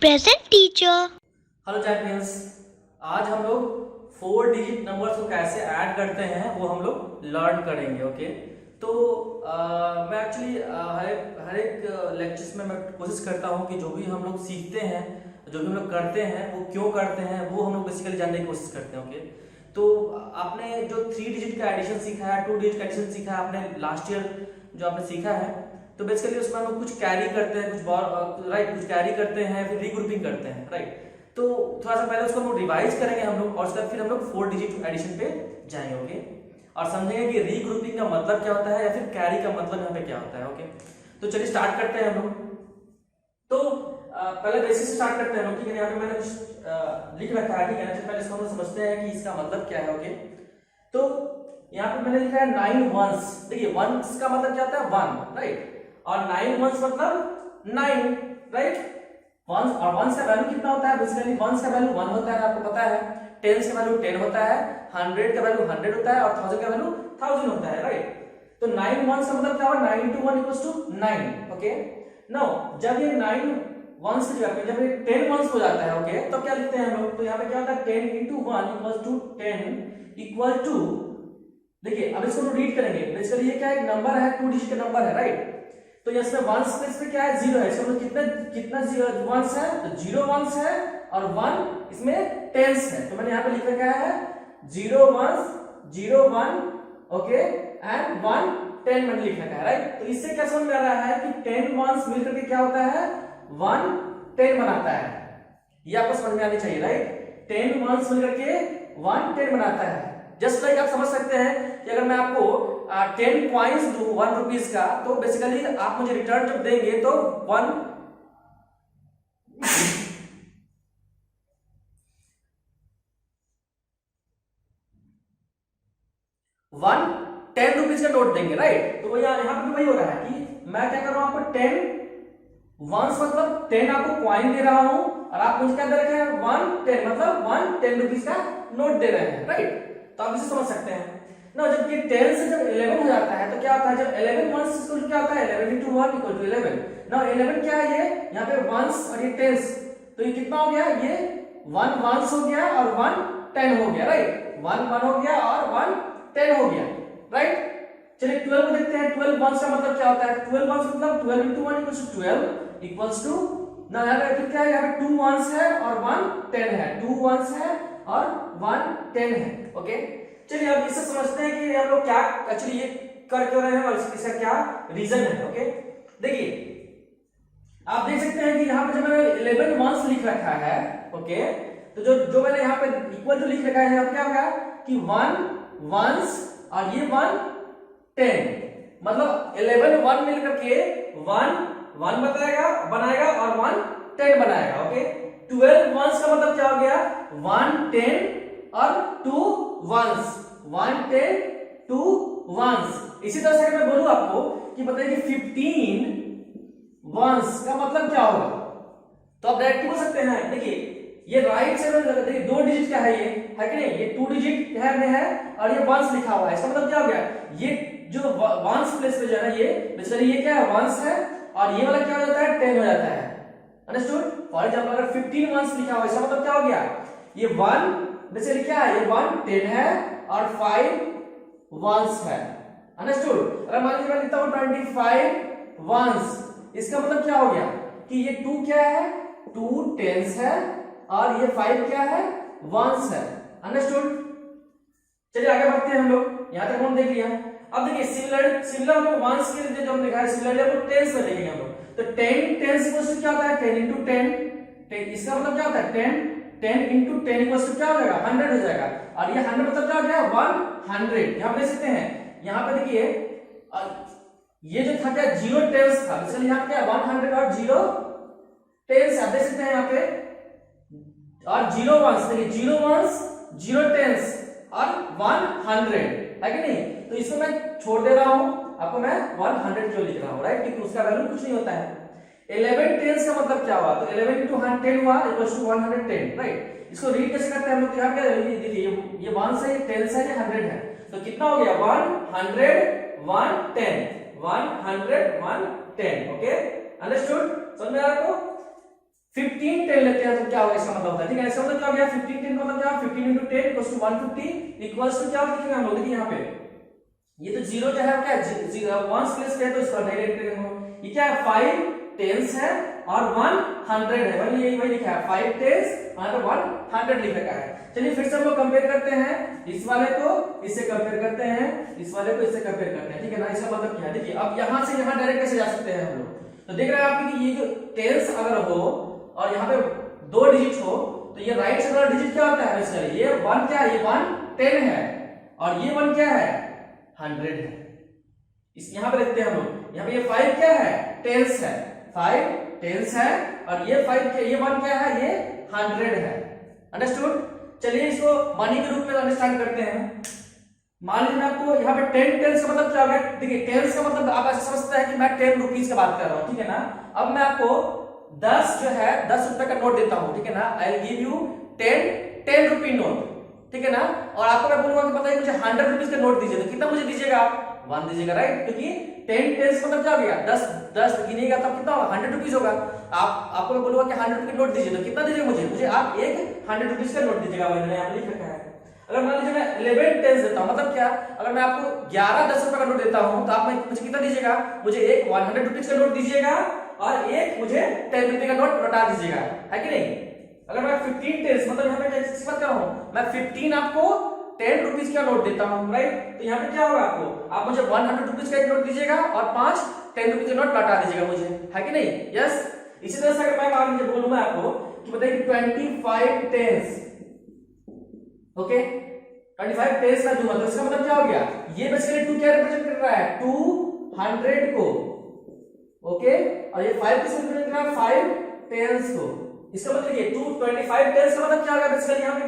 present teacher. Hello champions, आज हम लोग 4 डिजिट नंबर्स को कैसे ऐड करते हैं वो हम लोग लर्न करेंगे। ओके, तो मैं एक्चुअली हर एक लेक्चर्स में मैं कोशिश करता हूँ कि जो भी हम लोग सीखते हैं, जो भी हम लोग करते हैं वो क्यों करते हैं वो हम लोग बेसिकली जानने की कोशिश करते हैं। ओके, तो आपने जो 3 डिजिट का एडिशन सीखा है, 2 डिजिट का एडिशन सीखा है आपने लास्ट ईयर जो आपने सीखा है, तो बेसिकली उसमें हम लोग कुछ कैरी करते हैं, कुछ कैरी करते हैं, फिर रीग्रुपिंग करते हैं, राइट। तो थोड़ा सा पहले उसको हम लोग रिवाइज करेंगे हम लोग, और उसके बाद फिर हम लोग 4 डिजिट एडिशन पे जाएंगे। ओके, और समझेंगे कि रीग्रुपिंग का मतलब क्या होता है या फिर कैरी का मतलब यहाँ पे क्या होता है। ओके, तो चलिए स्टार्ट करते हैं हम लोग। तो पहले बेसिक से स्टार्ट करते हैं हम लोग, ठीक है। यहाँ पे मैंने कुछ लिख रखा है, ठीक है ना। चलिए पहले इसको हम लोग समझते हैं कि इसका मतलब क्या है। ओके, तो यहाँ पे मैंने लिखा है 9 वंस। देखिए वंस का मतलब क्या होता है 1, राइट, और 9 वंस मतलब 9, राइट। वंस और वंस का वैल्यू कितना होता है? बेसिकली वंस का वैल्यू 1 होता है, आपको पता है। टेंस का वैल्यू 10 होता है, 100 का वैल्यू 100 होता है और 1000 का वैल्यू 1000 होता है, राइट। तो 9 वंस का मतलब क्या होगा? 9 into 1 equals to 9। Okay, now जब ये 9 वंस की जगह पे जब ये 10 वंस हो जाता है, ओके, तो क्या लिखते हैं हम लोग? तो यहाँ पे क्या होता है? 10 into 1 equals to 10 equal to, देखिए अब इसको हम रीड करेंगे। बेसिकली ये क्या है? एक नंबर है, 2 डिजिट का नंबर है, राइट। तो इसमें वंस प्लेस पे क्या है? 0 है। इसका मतलब कितना वंस है? तो 0 वंस है और 1 इसमें टेंस है। तो मैंने यहाँ पे लिख रखा है 0 वंस 0 1, ओके, एंड 1 10 मैंने लिख रखा है, राइट। तो इससे क्या समझ में आ रहा है कि 10 वंस मिलकर के क्या होता है? 1 10 बनाता है। ये आपको समझ में आनी चाहिए, राइट। 10 वंस मिलकर के 1 10 बनाता है। जस्ट लाइक आप समझ सकते हैं कि अगर मैं आपको 10 कॉइन्स दूं 1 रुपीज का, तो बेसिकली आप मुझे रिटर्न जब देंगे तो 1 10 रुपीज का नोट देंगे, राइट। तो यहाँ पे वही हो रहा है कि मैं क्या कर रहा हूं, आपको 10 वंस मतलब 10 आपको कॉइन दे रहा हूं और आप मुझे क्या दे रखे हैं? 1 10 मतलब 1 10 रुपीज का नोट दे रहे हैं, राइट। तो आप इसे समझ सकते हैं ना। जब ये 10 से जब 11 हो जाता है तो क्या होता है? जब 11 वंस इक्वल टू क्या होता है? 11 into 1 equal to 11। ना 11 क्या है? ये यहाँ पे वंस और ये टेंस, तो ये कितना हो गया? ये 1 वंस हो गया और 1 10 हो गया, राइट। 1 1 हो गया और 1 10 हो गया, राइट। चलिए 12 को देखते हैं। 12 वंस का मतलब क्या होता है? 12 वंस मतलब 12 into 1 equals to 12 equals to, ना यहाँ पे क्या है? यहाँ पे 2 वंस है और 1 10 है, 2 वंस है और 1 10 है। ओके, चलिए अब इससे समझते हैं कि हम लोग क्या एक्चुअली ये कर क्यों रहे हैं और इसका क्या रीजन है। ओके, देखिए आप देख सकते हैं कि यहाँ पे जब मैंने 11 वंस लिख रखा है, ओके, तो जो मैंने यहाँ पे इक्वल टू लिख रखा है, यहाँ पे क्या होगा कि 1 वंस और ये 1 10, मतलब 11 1 मिलकर के 1 1 बनाएगा और 1 10 बनाएगा। ओके, 12 वंस का मतलब क्या हो गया? 1 10 और 2 वंस, 1 10 2 वंस। इसी तरह से अगर मैं बोलूं आपको कि बताइए कि 15 वंस का मतलब क्या होगा, तो आप डायरेक्ट बोल सकते हैं। देखिए ये राइट से देखिए 2 डिजिट का है, ये है कि नहीं? ये 2 डिजिट है और ये वंस लिखा हुआ है। इसका मतलब क्या हो गया? ये जो वंस प्लेस पे जो है ना, ये बेसिकली ये क्या है? वंस है और ये वाला क्या हो जाता है? 10 हो जाता है। अंडरस्टूड? फॉर एग्जांपल अगर 15 वंस लिखा हुआ है, इसका मतलब क्या हो गया? ये 1 बेसिकली क्या है? ये 1 10 है और 5 वंस है। अंडरस्टूड? अगर मान लीजिए मैं लिखता हूं 25 वंस, इसका मतलब क्या हो गया कि ये 2 क्या है? 2 टेंस है और ये 5 क्या है? वंस है। अंडरस्टूड? चलिए आगे बढ़ते हैं हम लोग। यहां तक हम देख लिया। अब देखिए सिमिलर हम लोग वंस के लिए जो हम लिखा है सिमिलरली हम लोग टेंस में देखेंगे हम लोग। तो 10 टेंस इक्वल्स टू क्या होता है? 10 into 10, इसका मतलब क्या होता है? 10 into 10 इक्वल्स टू क्या हो जाएगा? 100 हो जाएगा। और ये 100 मतलब क्या हो गया? 100। यहां पे देख सकते हैं, यहां पे देखिए ये जो था क्या? 0 टेंस था, इसलिए यहां पे क्या 100 और 0 टेंस आप देख सकते हैं यहाँ पे, और 0 वंस, देखिए 0 वंस 0 टेंस और 100 है कि नहीं? तो इसको मैं छोड़ दे रहा हूं, आपको मैं 100 क्यों लिख रहा हूं, राइट, क्योंकि उसका वैल्यू कुछ नहीं होता है। 11 टेंस का मतलब क्या हुआ? तो 11 into 10 हुआ इक्वल्स टू 110, राइट। इसको रीड कैसे करते हैं हम लोग? यहाँ क्या ये 1 से, ये 10 से, ये 100 है, तो कितना हो गया? 100 110 100 110। Okay, understood? समझ में आ रहा है आपको? 15 10 लेते हैं तो क्या होगा, इसका मतलब होता है, ठीक है, इसका मतलब क्या हो गया, 15 10 का मतलब क्या, 15 into 10 equals to 150 equals to क्या लिखेंगे हम लोग, देखिए यहाँ पे ये तो जीरो जो है क्या, जीरो वंस प्लेस पे है तो इसका डायरेक्ट करेंगे हम, ये क्या है 5 टेंस है और 100 है, वही यही वही लिखा है 5 टेंस और 100 लिख रखा है। चलिए फिर से हम लोग कंपेयर करते हैं, इस वाले को इससे कंपेयर करते हैं, इस वाले को इससे कंपेयर करते हैं, ठीक है ना, इसका मतलब क्या है, देखिए अब यहां से यहां डायरेक्ट कैसे जा सकते हैं हम लोग, तो देख रहे हैं आप कि ये जो टेंस अगर हो और यहाँ पे 2 डिजिट हो तो ये राइट साइड वाला डिजिट क्या होता है बेसिकली, ये 1 क्या है, ये 1 10 है और ये 1 क्या है 100 है। इस यहाँ पे देखते हैं हम लोग, यहाँ पे ये 5 क्या है टेंस है, 5 टेंस है और ये 5 क्या, ये 1 क्या है, ये 100 है। अंडरस्टूड। चलिए इसको मनी के रूप में अंडरस्टैंड करते हैं। मान लीजिए मैं आपको यहाँ पे 10 टेंस का मतलब क्या होगा, देखिए टेंस का मतलब आप ऐसे समझते हैं कि मैं 10 रुपीज की बात कर रहा हूँ, ठीक है ना। अब मैं आपको 10 जो है 10 रुपए का नोट देता हूँ, ठीक है ना, I will give you 10 rupee note, ठीक है ना, और आपको मैं बोलूंगा कि बताइए मुझे 100 रुपीज का नोट दीजिए, तो कितना मुझे दीजिएगा आप 1 दीजिएगा, राइट, क्योंकि 10 टेंस मतलब क्या हो गया, 10 गिनेगा तब कितना होगा 100 रुपीज होगा। आपको मैं बोलूंगा कि 100 रुपए का नोट दीजिए, तो कितना दीजिएगा मुझे आप एक 100 रुपीज का नोट दीजिएगा, मैंने यहाँ लिख रखा है। अगर मान लीजिए मैं 11 टेंस देता हूँ, मतलब क्या, अगर मैं आपको 11 10 रुपए का नोट देता हूँ तो आप मुझे कितना दीजिएगा, मुझे एक 100 रुपीज का नोट दीजिएगा और एक मुझे 10 रुपए का नोट लौटा दीजिएगा, है कि नहीं। अगर मैं 15 टेंस मतलब यहाँ पे किस बात कर रहा हूँ, मैं 15 आपको 10 रुपीज का नोट देता हूँ, राइट, तो यहाँ पे क्या होगा, आप मुझे 100 रुपीज का एक नोट दीजिएगा और 5 10 रुपीज का नोट लौटा दीजिएगा मुझे, है कि नहीं। यस, इसी तरह से अगर मैं मान लीजिए बोलूँ मैं आपको कि बताइए 25 टेंस, ओके 25 टेंस का दूंगा तो इसका मतलब क्या हो गया, ये बेसिकली 2 क्या रिप्रेजेंट कर रहा है 200 को, ओके, और ये 5 किस रिप्रेजेंट कर रहा है 5 टेंस को। इसका मतलब ये 225 टेंस का मतलब क्या होगा बेसिकली, यहाँ पे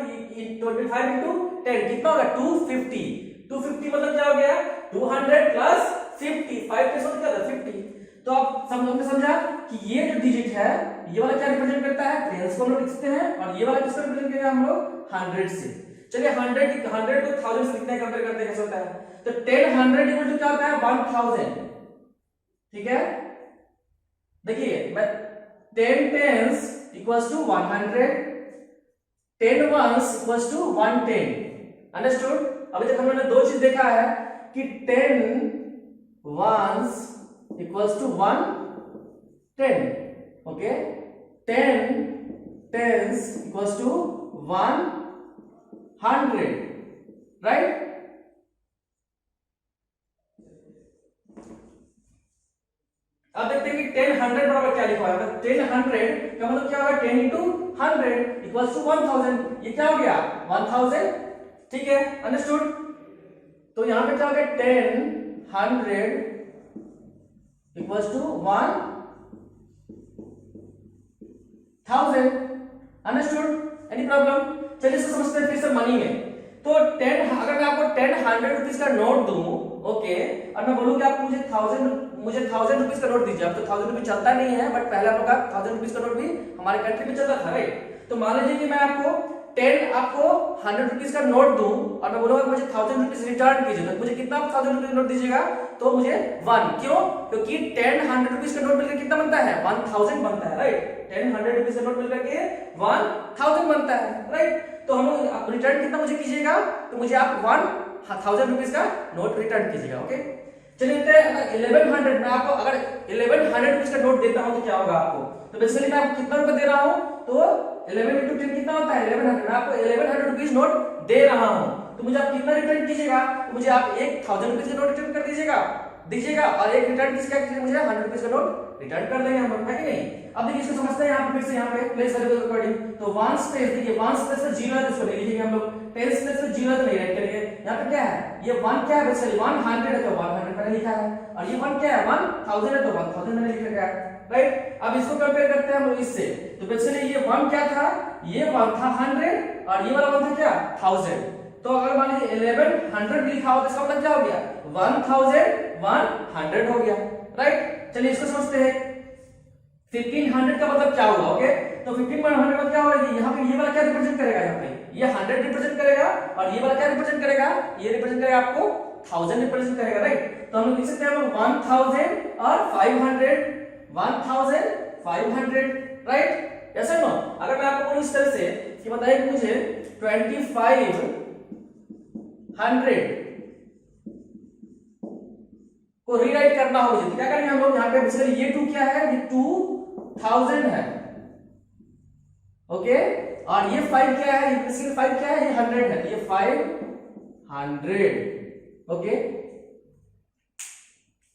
25 into 10 कितना होगा 250 मतलब क्या हो गया 200 प्लस 50, 5 के साथ क्या था 50। तो आप हमने समझा कि ये जो डिजिट है ये वाला क्या रिप्रेजेंट करता है टेंस को हम लोग लिख सकते हैं और ये वाला किसको रिप्रेजेंट करेंगे हम लोग 100 से। चलिए 100 को 1000 से लिखने कंपेयर करते हैं कैसे होता है, तो 10 100 इक्वल टू क्या होता है 1000, ठीक है। देखिए मैं 10 tens equals to 100, 10 ones equals to 110, understood. अभी तक हमने दो चीज देखा है कि 10 ones equals to 110, okay, 10 tens equals to 100, right. अब देखते हैं कि 10 100 बराबर क्या लिखा है, 10 100 का मतलब क्या होगा 10 into 100 इक्वल्स टू 1000, ये क्या हो गया 1000, ठीक है, अंडरस्टूड। तो यहां पे क्या हो गया 10 100 equals to 1000, understood, any problem. चलिए इसको समझते हैं फिर से मनी में। तो 10 अगर मैं आपको 10 100 रुपीज का नोट दूं, ओके, और मैं बोलूं कि आप मुझे 1000 रुपीज का नोट दीजिए, अब तो 1000 रुपीज चलता नहीं है, बट पहले हम लोग का 1000 रुपीज का नोट भी हमारे कंट्री में चलता था, राइट। तो मान लीजिए कि मैं आपको 100 रुपीज का नोट दूं और मैं बोलूंगा मुझे 1000 रुपीज रिटर्न कीजिए, तो मुझे कितना 1000 रुपीज का नोट दीजिएगा, तो मुझे 1, क्यों, क्योंकि 10 100 रुपीज का नोट मिलकर कितना बनता है 1000 बनता है, राइट। 10 100 रुपीज का नोट मिलकर के 1000 बनता है, राइट। तो हम लोग रिटर्न कितना मुझे कीजिएगा, तो मुझे आप 1000 रुपीज का नोट रिटर्न कीजिएगा, ओके। चलिए अगर 1100 मैं आपको अगर 1100 रुपीज का नोट देता हूं तो क्या होगा आपको, तो बेसिकली मैं आपको कितना रुपए दे रहा हूं, तो 11 into 10 कितना होता है 1100, मैं आपको 1100 रुपीज नोट दे रहा हूं, तो मुझे आप कितना रिटर्न कीजिएगा, तो मुझे आप 1000 रुपीज का नोट रिटर्न कर दीजिएगा और एक रिटर्न किसका कीजिएगा, मुझे 100 रुपीज का नोट रिटर्न कर देंगे हम लोग, है कि नहीं। अब देखिए इसको समझते हैं यहाँ पे फिर से, यहाँ पे प्लेस वेरिएबल अकॉर्डिंग, तो वंस प्लेस, देखिए वंस प्लेस पे 0 है तो इसको नहीं लिखेंगे हम लोग, टेंस प्लेस पे 0 है तो नहीं राइट करेंगे। यहाँ पे क्या है, ये 1 क्या है बेसिकली 100 है तो 100 मैंने लिखा है, और ये 1 क्या है 1000 है तो 1000 मैंने लिख रखा है, राइट। अब इसको कंपेयर करते हैं हम लोग इससे, तो बेसिकली ये 1 क्या था, ये 1 था 100 और ये वाला 1 था क्या 1000। तो अगर मान लीजिए 1100 लिखा हो तो इसका मतलब क्या हो गया 1100 हो गया, राइट। चलिए इसको समझते हैं, 1500 का मतलब क्या होगा, ओके। तो 1500 में क्या होगा, यहाँ पे ये वाला क्या रिप्रेजेंट करेगा, यहाँ पे ये 100 रिप्रेजेंट करेगा और ये वाला क्या रिप्रेजेंट करेगा, ये रिप्रेजेंट करेगा आपको 1000 रिप्रेजेंट करेगा, राइट। तो हम लोग लिख सकते हैं 1000 और 500, 1500, राइट। ऐसा नो, अगर मैं आपको बोलूं इस तरह से कि बताइए कि मुझे 2500 को रीराइट करना हो मुझे, तो क्या करेंगे हम लोग यहाँ पे बेसिकली ये 2 क्या है, ये 2000 है, ओके, और ये 5 क्या है, ये बेसिकली 5 क्या है, ये 100 है, ये 500, ओके।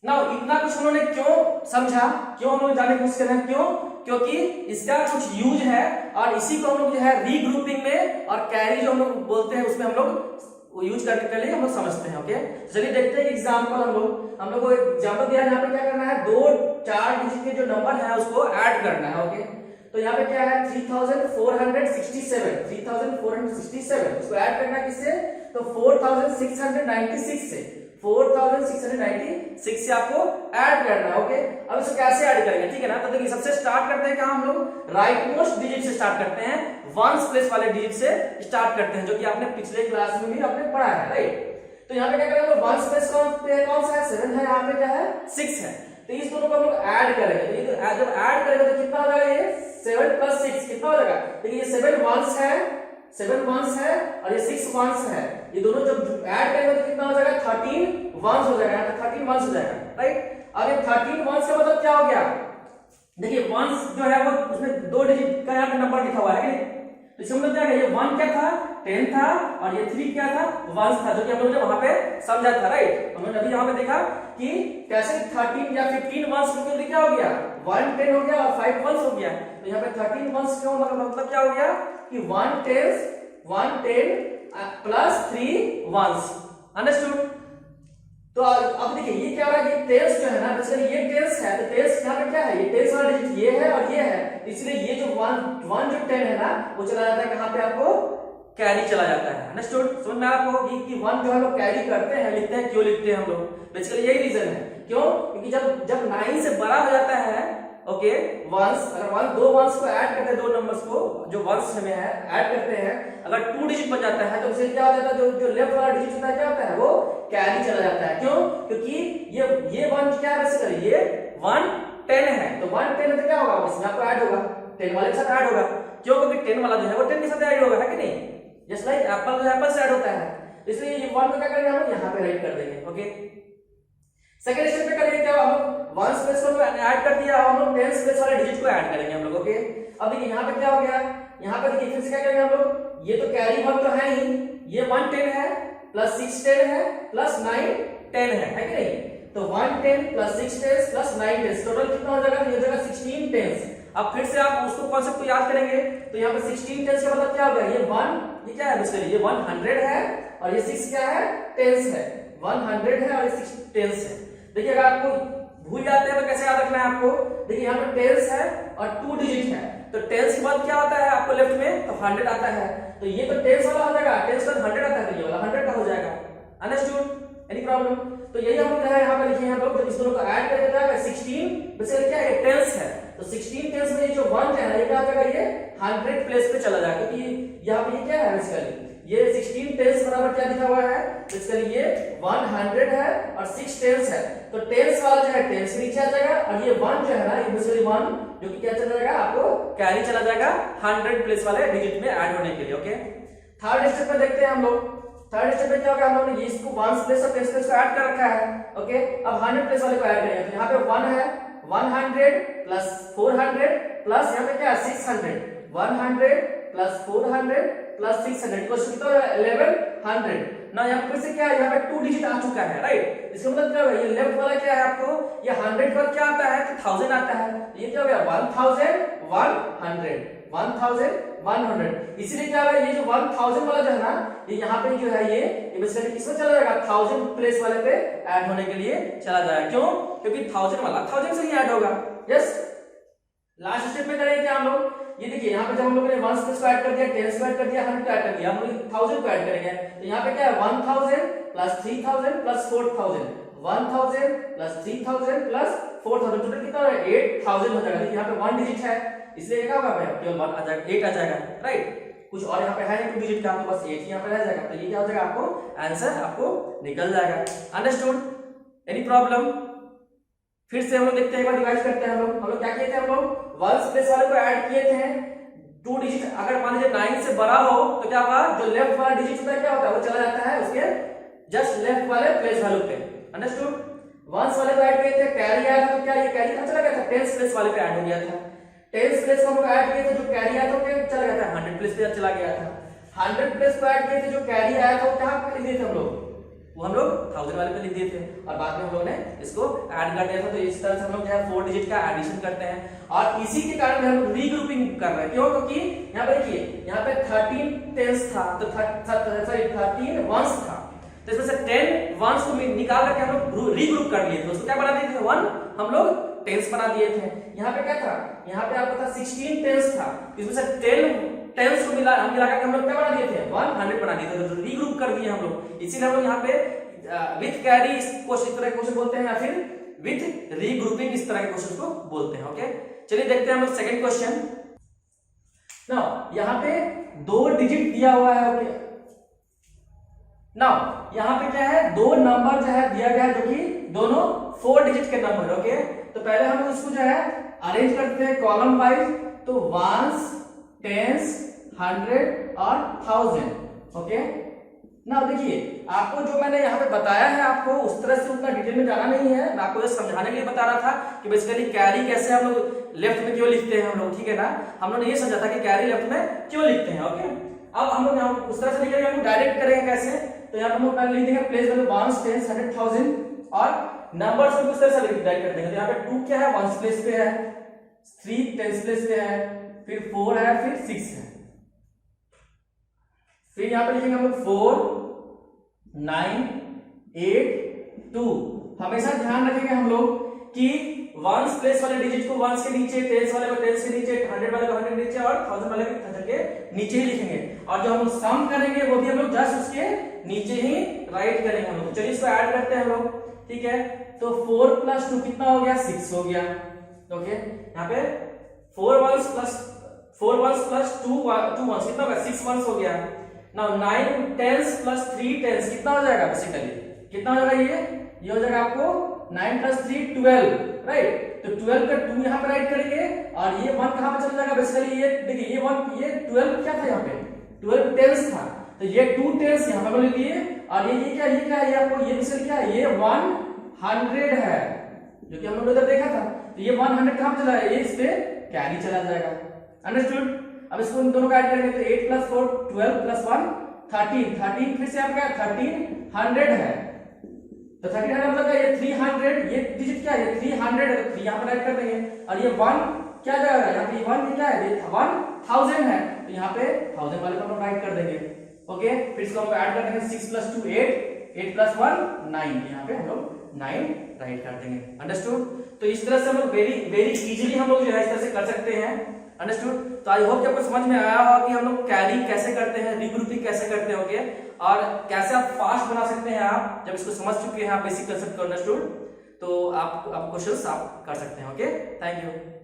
नाउ इतना कुछ उन्होंने क्यों समझा, क्यों हम लोग जानने की कोशिश कर रहे हैं, क्यों, क्योंकि इसका कुछ यूज है और इसी को हम लोग जो है रीग्रुपिंग में और कैरी जो हम लोग बोलते हैं उसमें हम लोग यूज करने के लिए हम लोग समझते हैं, ओके। चलिए देखते हैं एग्जांपल, हम लोग को एग्जांपल दिया है, यहाँ पे क्या करना है, 2-4 डिजिट के जो नंबर है उसको ऐड करना है, ओके। तो यहाँ पे क्या है 3467 इसको ऐड करना है किससे, तो 4696 से 4696 से आपको ऐड करना है, ओके। अब इसको कैसे ऐड करेंगे, ठीक है ना। तो देखिए सबसे स्टार्ट करते हैं क्या, हम लोग राइट मोस्ट डिजिट से स्टार्ट करते हैं, वंस प्लेस वाले डिजिट से स्टार्ट करते हैं, जो कि आपने पिछले क्लास में भी आपने पढ़ा है, राइट। तो यहाँ पे क्या करेंगे, वंस प्लेस कौन सा है, 7 है, यहाँ पे क्या है 6 है, तो इस दोनों को हम लोग ऐड करेंगे। तो ये जब ऐड करेंगे तो कितना हो जाएगा, ये 7 + 6 कितना हो जाएगा, देखिए ये 7 वंस है और ये 6 वंस है, ये दोनों जब ऐड करेंगे तो कितना हो जाएगा, 13 वंस हो जाएगा, तो 13 वंस हो जाएगा, राइट। अब ये 13 वंस का मतलब क्या हो गया, देखिए वंस जो है वो उसमें 2 डिजिट का यहाँ पे नंबर लिखा हुआ है, तो इसका मतलब क्या है, ये 1 क्या था, 10 था, और ये 3 क्या था, वंस था, जो कि हम लोगों ने वहां पे समझा था, राइट। हमने अभी यहाँ पे देखा कि कैसे 13 या 15 वंस मिलकर क्या हो गया, 1 10 हो गया और 5 वंस हो गया। तो यहाँ पे 13 वंस का मतलब क्या हो गया कि 1 10 प्लस 3 वंस, अंडरस्टूड। तो अब देखिए ये क्या हो रहा है, ये टेल्स जो है ना, बेसिकली ये टेल्स है, तो टेल्स यहाँ पे क्या है, ये टेल्स वाला डिजिट ये है और ये है, इसलिए ये जो 1 जो 10 है ना वो चला जाता है कहाँ पे, आपको कैरी चला जाता है, अंडरस्टूड। समझ में आपको कि 1 जो है लोग कैरी करते हैं, लिखते हैं, क्यों लिखते हैं हम लोग, बेसिकली यही रीजन है, क्यों, क्योंकि जब 9 से बड़ा हो जाता है, ओके, वंस, अगर 2 वंस को ऐड करते हैं, 2 नंबर्स को जो वंस में है ऐड करते हैं, अगर 2 डिजिट बन जाता है तो उसे क्या हो जाता है, जो लेफ्ट वाला डिजिट होता है क्या होता है, वो कैरी चला जाता है, क्यों, क्योंकि ये 1 क्या है, बेसिकली ये 1 10 है, तो 1 10 तो क्या होगा, इसमें आपको ऐड होगा, 10 वाले के साथ ऐड होगा, क्यों, क्योंकि 10 वाला जो है वो 10 के साथ ऐड होगा, है कि नहीं, जस्ट लाइक एप्पल जो एप्पल से ऐड होता है, इसलिए ये 1 को क्या करेंगे हम लोग यहाँ पे राइट कर देंगे, ओके। सेकंड स्टेप पे करेंगे क्या, हम लोग वंस प्लेस को ऐड कर दिया, हम लोग टेंस प्लेस वाले डिजिट को ऐड करेंगे हम लोग, ओके। अब देखिए यहाँ पे क्या हो गया, यहाँ पे देखिए फिर से क्या करेंगे हम लोग, ये तो कैरी 1 तो है ही, ये 1 10 है प्लस 6 10 है प्लस 9 10 है कि नहीं, तो 1 10 प्लस 6 10 प्लस 9 10 टोटल कितना हो जाएगा, ये हो जाएगा 16 10। अब फिर से आप उसको कॉन्सेप्ट को याद करेंगे, तो यहाँ पे 16 10 का मतलब क्या हो गया, ये 1 ये क्या है, बेसिकली ये 100 है और ये 6 क्या है, 10 है, 100 है और ये 6 10 है। देखिए अगर आपको भूल जाते हैं तो कैसे याद रखना है आपको, देखिए यहाँ पे 10 है और 2 डिजिट है, तो 10 के बाद क्या आता है आपको लेफ्ट में, तो 100 आता है, तो ये तो 10 वाला हो जाएगा, 10 का 100 आता है, तो ये वाला 100 का हो जाएगा, अंडरस्टूड, एनी प्रॉब्लम। तो यही हम लोग यहाँ पे लिखे हैं, हम लोग जब इस दोनों को ऐड करके जाएगा 16 बेसिकली क्या है, 10 है, तो 16 10 में ये जो 1 है ना ये क्या जाएगा, ये 100 प्लेस पे चला जाएगा, क्योंकि यहाँ पे ये क्या है, बेसिकली ये 16 10 बराबर क्या लिखा हुआ है, बेसिकली ये 100 है और 6 10 है, तो 10 वाला जो है 10 से नीचे आ जाएगा और ये 1 जो है ना ये बेसिकली 1 जो कि क्या चला जाएगा, आपको कैरी चला जाएगा 100 प्लेस वाले डिजिट में ऐड होने के लिए, ओके। थर्ड स्टेप में देखते हैं हम लोग, थर्ड स्टेप में क्या होगा, हम लोगों ने इसको 1 प्लेस और 10 प्लेस को ऐड कर रखा है, ओके। अब 100 प्लेस वाले को ऐड करेंगे, तो यहाँ पे 1 है, 100 प्लस 400 प्लस यहाँ पे क्या है 600, 100 प्लस 400 प्लस 600 इक्वल्स टू कितना 1100 ना। यहाँ फिर से क्या है, यहाँ पे 2 डिजिट आ चुका है, राइट। इसका मतलब क्या है, ये लेफ्ट वाला क्या है आपको, ये 100 पर क्या आता है, तो 1000 आता है, ये क्या हो गया 1100, इसीलिए क्या होगा, ये जो 1000 वाला जो है ना, ये यहाँ पे जो है ये बेसिकली किसमें चला जाएगा, 1000 प्लेस वाले पे ऐड होने के लिए चला जाएगा, क्यों, क्योंकि 1000 वाला 1000 से ही ऐड होगा, यस। लास्ट स्टेप में करेंगे क्या हम लोग, ये देखिए यहाँ पे जब हम लोगों ने 1 प्लस को ऐड कर दिया, 10 को ऐड कर दिया, 100 को ऐड कर दिया, हम लोग 1000 को ऐड करेंगे, तो यहाँ पे क्या है 1000 plus 3000 plus 4000, 1000 plus 3000 plus 4000 total कितना है 8000 हो जाएगा। देखिए यहाँ पे 1 डिजिट है, इसलिए क्या होगा केवल 1 आ जाएगा, 8 आ जाएगा, राइट। कुछ और यहाँ पे है नहीं 2 डिजिट का, तो बस 8 यहाँ पे रह जाएगा, तो ये क्या हो जाएगा, आपको आंसर आपको निकल जाएगा, अंडरस्टूड, एनी प्रॉब्लम। फिर से हम लोग देखते हैं, एक बार रिवाइज करते हैं हम लोग क्या किए थे, हम लोग वंस प्लेस वाले को ऐड किए थे 2 डिजिट। अगर मान लीजिए 9 से बड़ा हो तो क्या होगा, जो लेफ्ट वाला डिजिट होता है क्या होता है, वो चला जाता है उसके जस्ट लेफ्ट वाले प्लेस वैल्यू पे। अंडरस्टूड। वंस वाले को ऐड किए थे, कैरी आया था तो क्या ये कैरी कहां चला गया था, टेंस प्लेस वाले पे ऐड हो गया था। टेंस प्लेस को हम लोग ऐड किए थे, जो कैरी आया था वो चला गया था 100 प्लेस पे चला गया था। 100 प्लेस को ऐड किए थे, जो कैरी आया था वो कहां पे लिख दिए थे हम लोग, वो हम लोग 1000 वाले पे लिख दिए थे और बाद में हम लोग ने इसको ऐड कर दिया था। तो इस तरह से हम लोग जो है 4 डिजिट का एडिशन करते हैं और इसी के कारण हम लोग रीग्रुपिंग कर रहे हैं। क्यों, क्योंकि यहाँ पे देखिए यहाँ पे 13 टेंस था तो 13 वंस था, तो इसमें से 10 वंस को निकाल करके हम लोग रीग्रुप कर लिए थे, उसको क्या बना दिए थे 1 हम लोग टेंस बना दिए थे। यहाँ पे क्या था, यहाँ पे आपका था 16 टेंस था, इसमें से 10 टेंस को मिला करके हम लोग क्या बना दिए थे 100 बना दिए थे, तो रीग्रुप कर दिए हम लोग। इसीलिए हम लोग यहाँ पे विथ कैरी इस तरह के क्वेश्चन बोलते हैं या फिर विथ रीग्रुपिंग इस तरह के क्वेश्चन को बोलते हैं। ओके, चलिए देखते हैं हम लोग सेकंड क्वेश्चन। नाउ यहाँ पे 2 डिजिट दिया हुआ है। ओके, नाउ यहाँ पे क्या है, 2 नंबर जो है दिया गया है, जो कि दोनों 4 डिजिट के नंबर। ओके, तो पहले हम लोग इसको जो है अरेंज करते हैं कॉलम वाइज, तो वंस, टेंस, 100 और 1000। ओके, ना देखिए आपको जो मैंने यहाँ पे बताया है, आपको उस तरह से उतना डिटेल में जाना नहीं है, मैं आपको ये समझाने के लिए बता रहा था कि बेसिकली कैरी कैसे हम लोग लेफ्ट में क्यों लिखते हैं हम लोग, ठीक है ना। हम लोग ने ये समझा था कि कैरी लेफ्ट में क्यों लिखते हैं। ओके, अब हम लोग यहाँ उस तरह से लिखेंगे, हम लोग डायरेक्ट करेंगे कैसे, तो यहाँ पे हम लोग पहले लिख देंगे प्लेस वैल्यू वंस, टेंस, 100, 1000 और नंबर्स को किस तरह से डायरेक्ट कर देंगे। तो यहाँ पे 2 क्या है, वंस प्लेस पे है, 3 टेंस प्लेस पे है, फिर 4 है, फिर 6 है, फिर यहाँ पे लिखेंगे हम लोग 4 9 8 2। हमेशा ध्यान रखेंगे हम लोग कि वंस प्लेस वाले डिजिट को वंस के नीचे, टेंस वाले को टेंस के नीचे, 100 वाले को 100 के नीचे और 1000 वाले को 1000 के नीचे ही लिखेंगे। और जो हम लोग सम करेंगे वो भी हम लोग जस्ट उसके नीचे ही राइट करेंगे हम लोग। चलिए इसको ऐड करते हैं हम लोग, ठीक है। तो 4 + 2 कितना हो गया, 6 हो गया। ओके, यहाँ पे 4 वंस प्लस 2 वंस कितना होगा, 6 वंस हो गया। नाउ 9 टेंस प्लस 3 टेंस कितना हो जाएगा, बेसिकली कितना हो जाएगा, ये हो जाएगा आपको 9 + 3 12, राइट। तो 12 का 2 यहाँ पे राइट करेंगे और ये 1 कहां पे चला जाएगा, बेसिकली ये देखिए ये 12 क्या था, यहाँ पे 12 टेंस था, तो ये 2 टेंस यहाँ पे ले लिए और ये क्या है, ये आपको ये बेसिकली क्या है, ये 100 है, जो कि हम लोग ने इधर देखा था। तो ये 100 कहां पे चला है, ये इस पे कैरी चला जाएगा। अंडरस्टूड। अब इसको इन दोनों का ऐड करेंगे तो 8 + 4 12 + 1 13 फिर से आपका 1300 है, तो 1300 मतलब ये 300, ये डिजिट क्या है, ये 300 है, तो 3 यहाँ पर ऐड कर देंगे और ये 1 क्या जाएगा, यहाँ पे 1 ये क्या है, ये 1000 है, तो यहाँ पे 1000 वाले को हम राइट कर देंगे। ओके, फिर इसको हम ऐड कर देंगे 6 + 2 8 + 1 9, यहाँ पे हम लोग 9 राइट कर देंगे। अंडरस्टूड। तो इस तरह से हम लोग वेरी इजीली हम लोग जो है इस तरह से कर सकते हैं। अंडरस्टूड। तो आई होप कि आपको समझ में आया होगा कि हम लोग कैरी कैसे करते हैं, रीग्रुपिंग कैसे करते हैं, ओके, और कैसे आप फास्ट बना सकते हैं आप जब इसको समझ चुके हैं आप बेसिक कंसेप्ट को। अंडरस्टूड। तो आप क्वेश्चंस आप कर सकते हैं। Okay, thank you.